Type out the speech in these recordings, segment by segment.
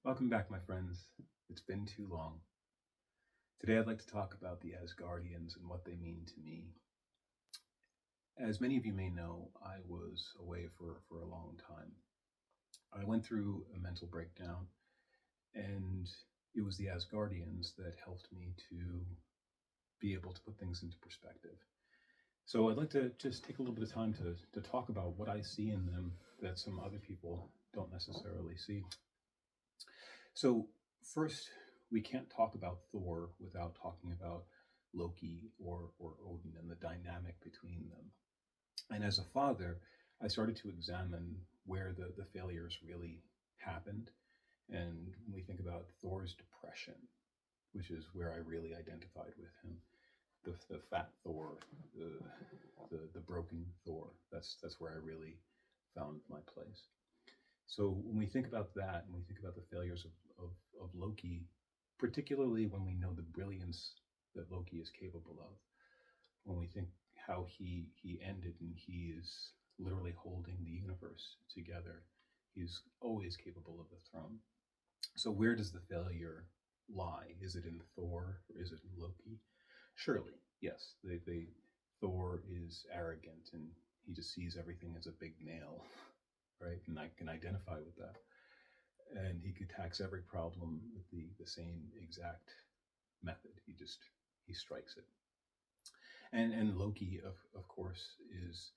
Welcome back, my friends. It's been too long. Today, I'd like to talk about the Asgardians and what they mean to me. As many of you may know, I was away for a long time. I went through a mental breakdown, and it was the Asgardians that helped me to be able to put things into perspective. So, I'd like to just take a little bit of time to talk about what I see in them that some other people don't necessarily see. So, first, we can't talk about Thor without talking about Loki or Odin and the dynamic between them. And as a father, I started to examine where the failures really happened. And when we think about Thor's depression, which is where I really identified with him, the fat Thor, the broken Thor, that's where I really found my place. So when we think about that, and we think about the failures of Loki, particularly when we know the brilliance that Loki is capable of, when we think how he ended and he is literally holding the universe together, he's always capable of the throne. So where does the failure lie? Is it in Thor or is it in Loki? Surely, yes. Thor is arrogant and he just sees everything as a big nail, right? And I can identify with that. And he could tax every problem with the same exact method. He strikes it. And Loki, of course, is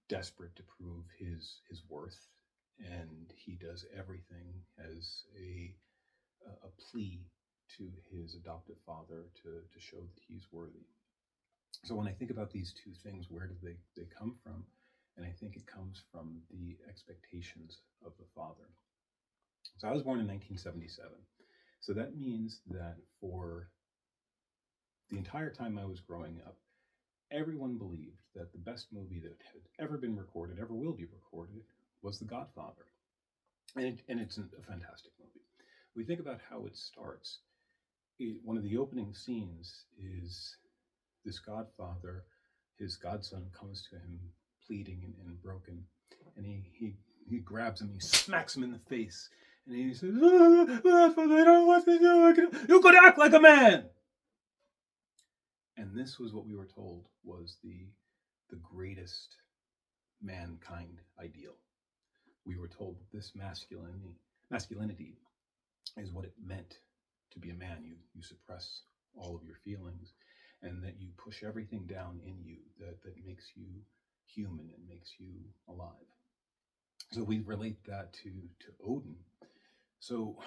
desperate to prove his worth, and he does everything as a plea to his adoptive father to show that he's worthy. So when I think about these two things, where do they come from? And I think it comes from the expectations of the father. So I was born in 1977. So that means that for the entire time I was growing up, everyone believed that the best movie that had ever been recorded, ever will be recorded, was The Godfather. And it's a fantastic movie. We think about how it starts. One of the opening scenes is this Godfather, his godson comes to him pleading and broken, and he grabs him, he smacks him in the face, and he says, Godfather, I don't know what to do. You could act like a man. And this was what we were told was the greatest mankind ideal. We were told that this masculinity is what it meant to be a man. You suppress all of your feelings, and that you push everything down in you that makes you human and makes you alive. So we relate that to Odin. So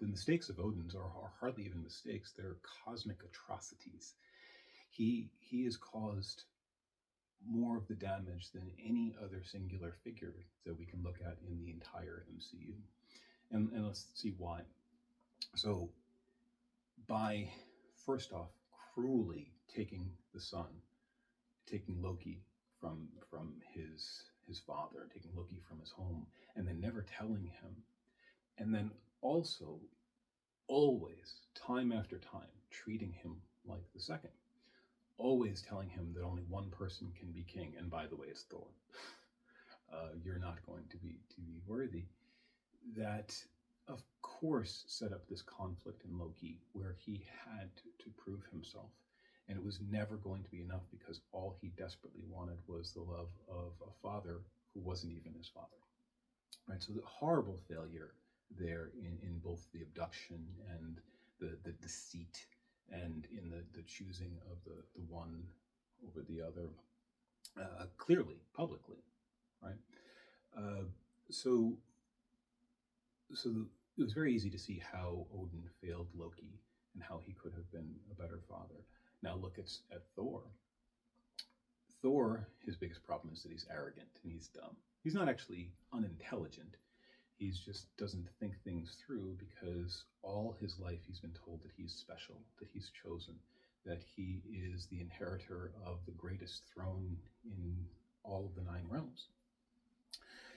the mistakes of Odin's are hardly even mistakes; they're cosmic atrocities. He has caused more of the damage than any other singular figure that we can look at in the entire MCU. And let's see why. So, by first off, cruelly taking the son, taking Loki from his father, taking Loki from his home, and then never telling him, and then also always, time after time, treating him like the second, always telling him that only one person can be king, and by the way, it's Thor. You're not going to be worthy. That, of course, set up this conflict in Loki where he had to prove himself, and it was never going to be enough because all he desperately wanted was the love of a father who wasn't even his father. Right. So the horrible failure there in both the abduction and the deceit and in the choosing of the one over the other, clearly, publicly, right? Uh, so so it was very easy to see how Odin failed Loki and how he could have been a better father. Now look at Thor. Thor, his biggest problem is that he's arrogant and he's dumb. He's not actually unintelligent. He just doesn't think things through because all his life he's been told that he's special, that he's chosen, that he is the inheritor of the greatest throne in all of the nine realms.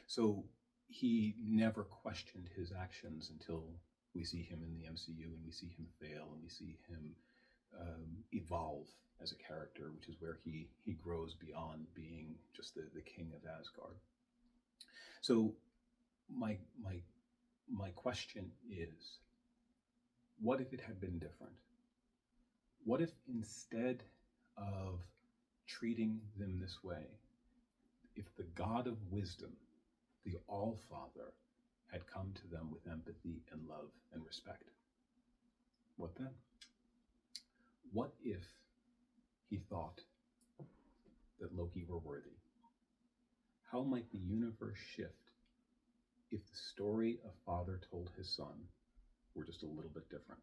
So he never questioned his actions until we see him in the MCU and we see him fail and we see him evolve as a character, which is where he grows beyond being just the king of Asgard. So my my my question is, what if it had been different? What if instead of treating them this way, if the God of wisdom, the All-Father, had come to them with empathy and love and respect? What then? What if he thought that Loki were worthy? How might the universe shift if the story a father told his son were just a little bit different?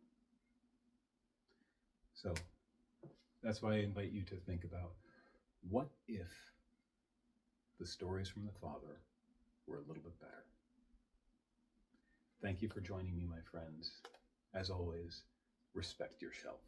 So that's why I invite you to think about, what if the stories from the father were a little bit better? Thank you for joining me, my friends. As always, respect yourself.